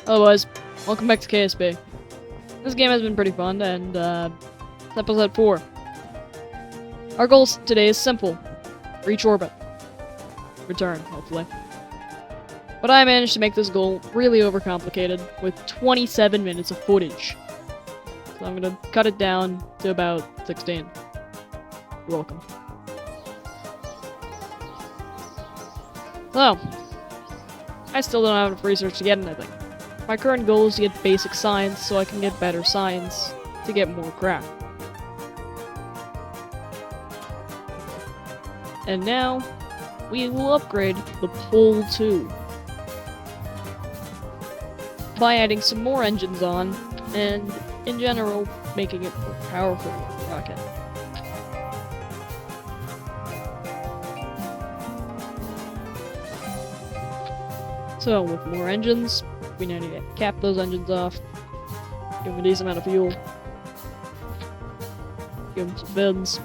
Hello boys, welcome back to KSB. This game has been pretty fun, and it's episode 4. Our goal today is simple. Reach orbit. Return, hopefully. But I managed to make this goal really overcomplicated with 27 minutes of footage. So I'm gonna cut it down to about 16. You're welcome. So, I still don't have enough research to get anything. My current goal is to get basic science so I can get better science to get more crap. And now, we will upgrade the pole 2 by adding some more engines on, and in general, making it more powerful rocket. So, with more engines, we now need to cap those engines off, give them a decent amount of fuel, give them some fins,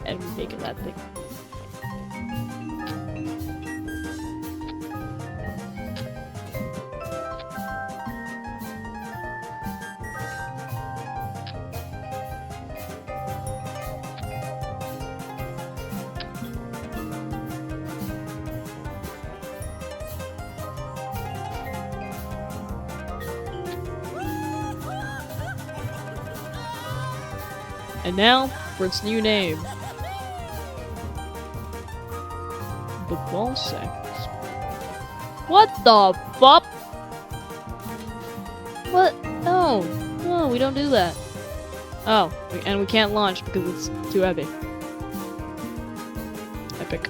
and we make it that thing. And now, for its new name. The ball seconds. What the fuck? What? No. No, we don't do that. Oh, and we can't launch because it's too heavy. Epic.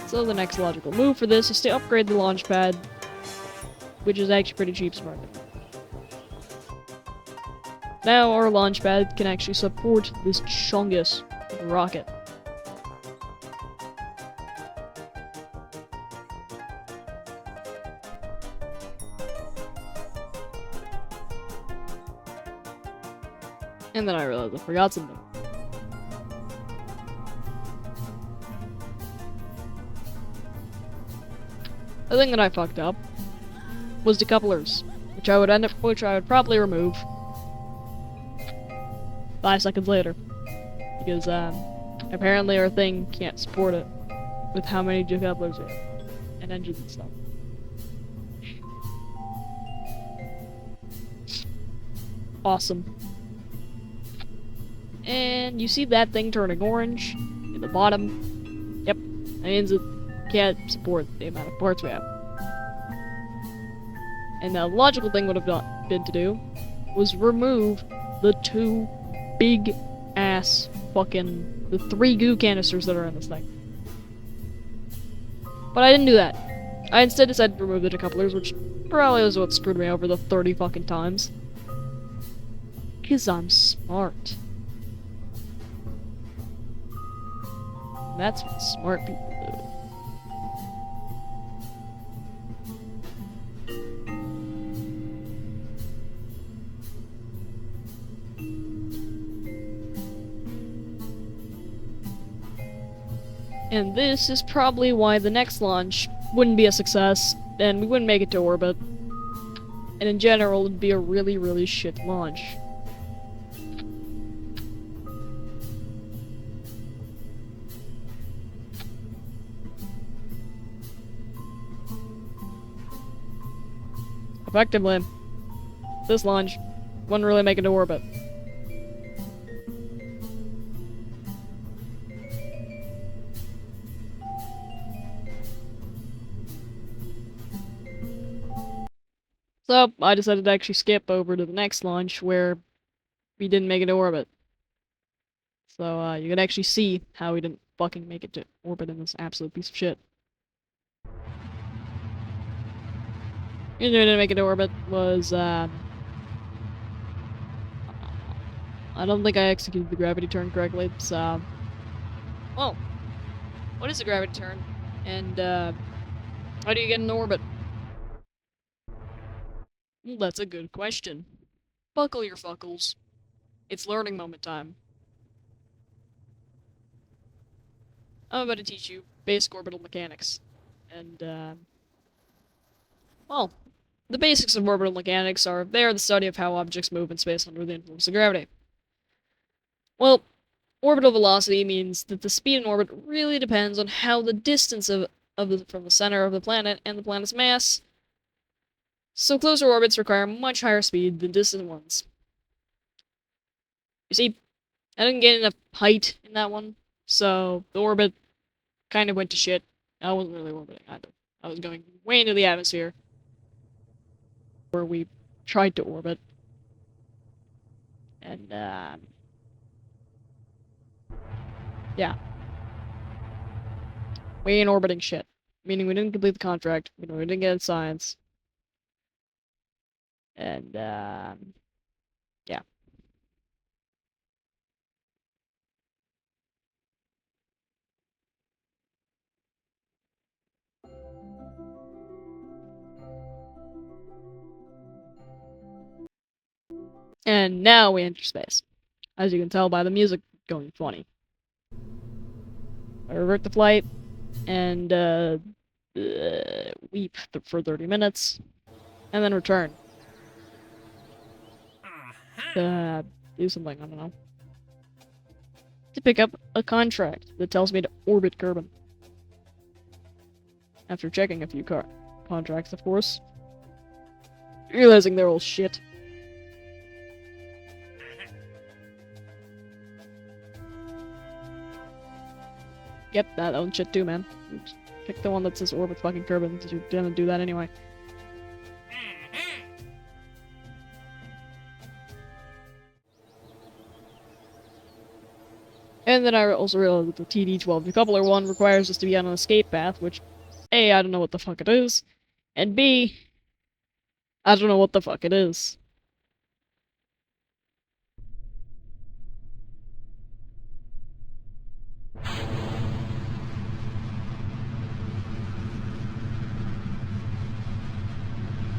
So the next logical move for this is to upgrade the launch pad, which is actually pretty cheap smart. Now our launch pad can actually support this chungus rocket. And then I realized I forgot something. The thing that I fucked up was the couplers, which I would probably remove 5 seconds later, because apparently our thing can't support it with how many decouplers we have and engines and stuff. Awesome. And you see that thing turning orange in the bottom? Yep, that means it can't support the amount of parts we have. And the logical thing would have been to do was remove the 2 big ass fucking the 3 goo canisters that are in this thing. But I didn't do that. I instead decided to remove the decouplers, which probably was what screwed me over the 30 fucking times. 'Cause I'm smart. And that's what smart people do. And this is probably why the next launch wouldn't be a success, and we wouldn't make it to orbit. And in general, it'd be a really, really shit launch. Effectively, this launch wouldn't really make it to orbit. So, I decided to actually skip over to the next launch where we didn't make it to orbit. So, you can actually see how we didn't fucking make it to orbit in this absolute piece of shit. The reason we didn't make it to orbit was, I don't think I executed the gravity turn correctly, so... Well, what is a gravity turn? And, how do you get in orbit? Well, that's a good question. Buckle your fuckles. It's learning moment time. I'm about to teach you basic orbital mechanics. And, well, the basics of orbital mechanics are they are the study of how objects move in space under the influence of gravity. Well, orbital velocity means that the speed in orbit really depends on how the distance from the center of the planet and the planet's mass. So closer orbits require much higher speed than distant ones. You see, I didn't get enough height in that one, so the orbit kind of went to shit. I wasn't really orbiting either. I was going way into the atmosphere, where we tried to orbit. And, yeah. We ain't orbiting shit. Meaning we didn't complete the contract, we didn't get science. And, yeah. And now we enter space. As you can tell by the music going funny. I revert the flight, and, weep for 30 minutes, and then return. Do something, I don't know. To pick up a contract that tells me to orbit Kerbin. After checking a few contracts, of course. Realizing they're all shit. Yep, that one's shit too, man. Pick the one that says orbit fucking Kerbin, because you're gonna do that anyway. And then I also realized that the TD-12 decoupler one requires us to be on an escape path, which, A, I don't know what the fuck it is, and B, I don't know what the fuck it is.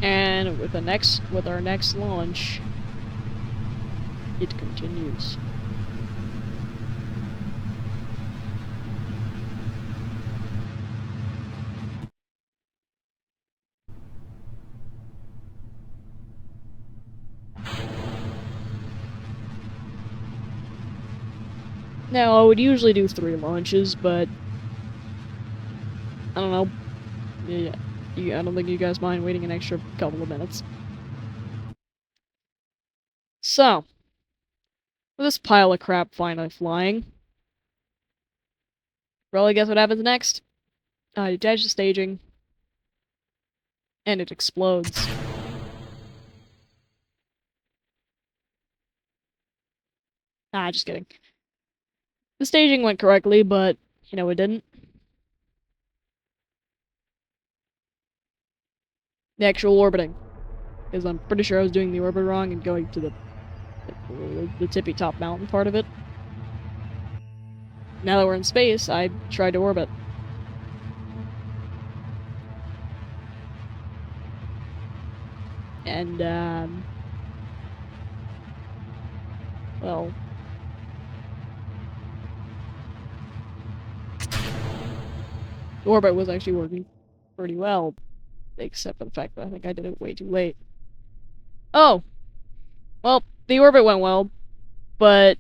And with our next launch, it continues. Now, I would usually do 3 launches, but I don't know. Yeah, I don't think you guys mind waiting an extra couple of minutes. So, with this pile of crap finally flying, probably guess what happens next? I detach the staging, and it explodes. Just kidding. The staging went correctly, but, it didn't. The actual orbiting. Because I'm pretty sure I was doing the orbit wrong and going to the tippy top mountain part of it. Now that we're in space, I tried to orbit. And, well, the orbit was actually working pretty well, except for the fact that I think I did it way too late. Oh! Well, the orbit went well, but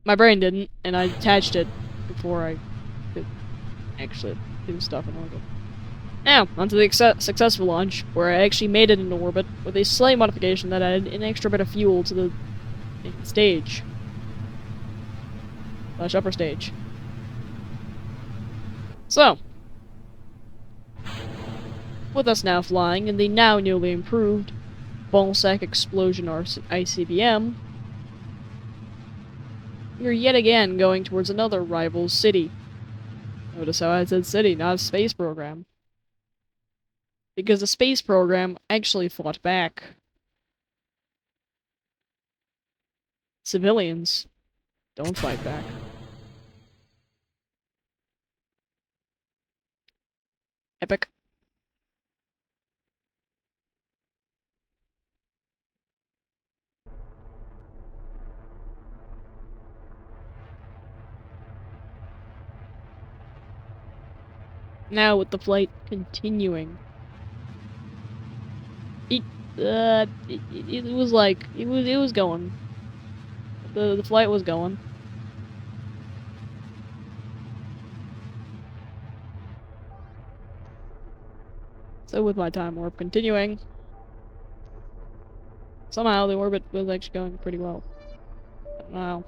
my brain didn't, and I detached it before I could actually do stuff in orbit. Now, onto the successful launch, where I actually made it into orbit with a slight modification that added an extra bit of fuel to the stage. / upper stage. So, with us now flying in the now newly improved Ballsack Explosion ICBM, we're yet again going towards another rival city. Notice how I said city, not a space program. Because the space program actually fought back. Civilians don't fight back. Epic. Now with the flight continuing. It was like, it was going. The flight was going. So with my time warp continuing, somehow the orbit was actually going pretty well. I don't know.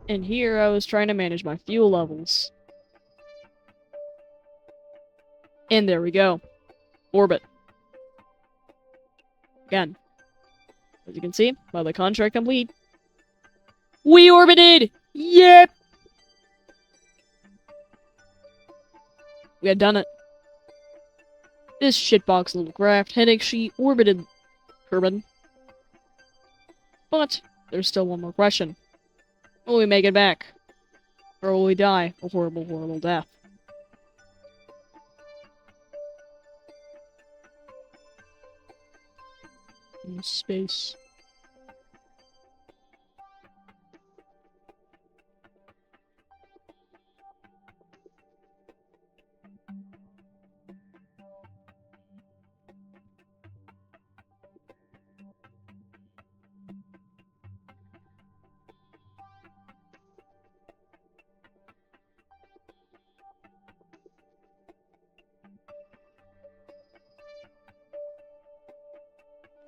And here I was trying to manage my fuel levels. And there we go. Orbit. Again. As you can see, by the contract complete, we orbited! Yep! We had done it. This shitbox little craft had actually orbited Kerbin. But there's still one more question. Will we make it back? Or will we die a horrible, horrible death? In space.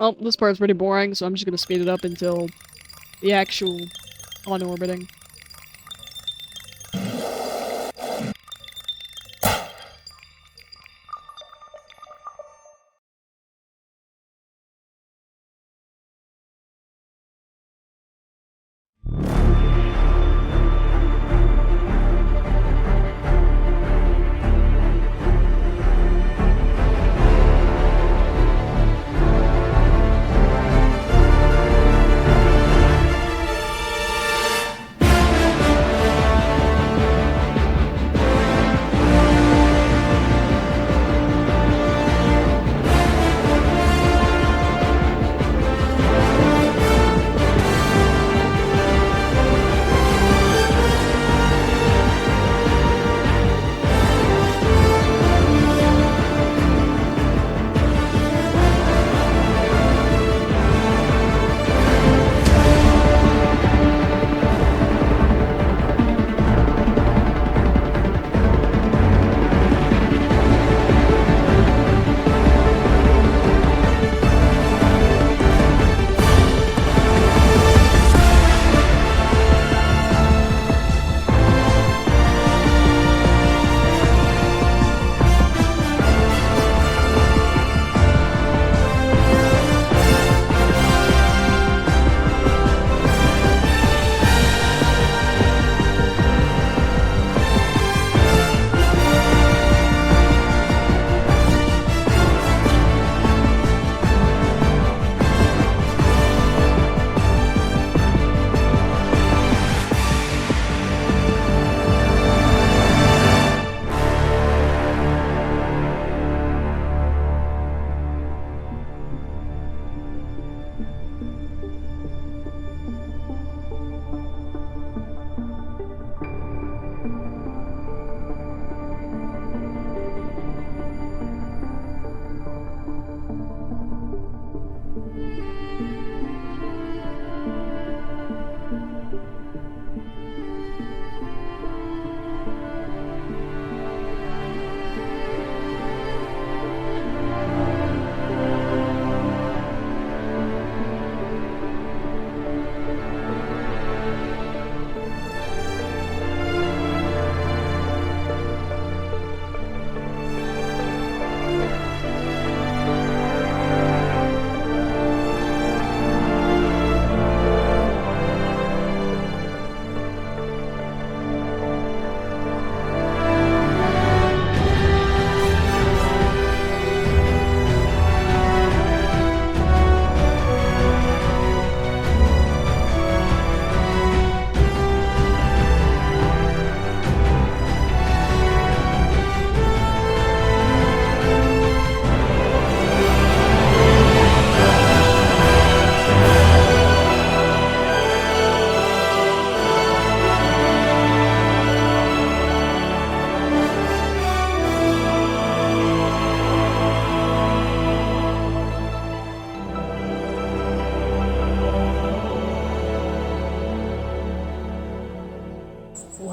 Well, this part's pretty boring, so I'm just gonna speed it up until the actual on-orbiting.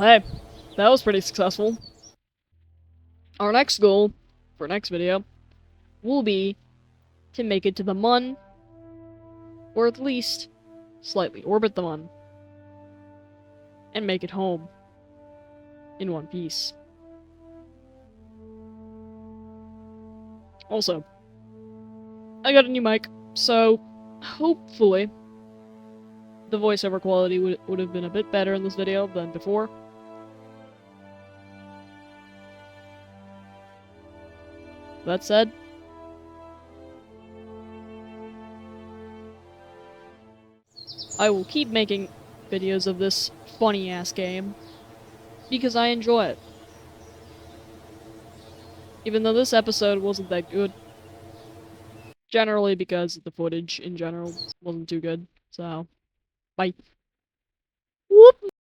hey, that was pretty successful. Our next goal for next video will be to make it to the Mun, or at least slightly orbit the Mun, and make it home in one piece. Also, I got a new mic, so hopefully the voiceover quality would have been a bit better in this video than before. That said, I will keep making videos of this funny-ass game because I enjoy it. Even though this episode wasn't that good. Generally because the footage in general wasn't too good, so bye. Whoop!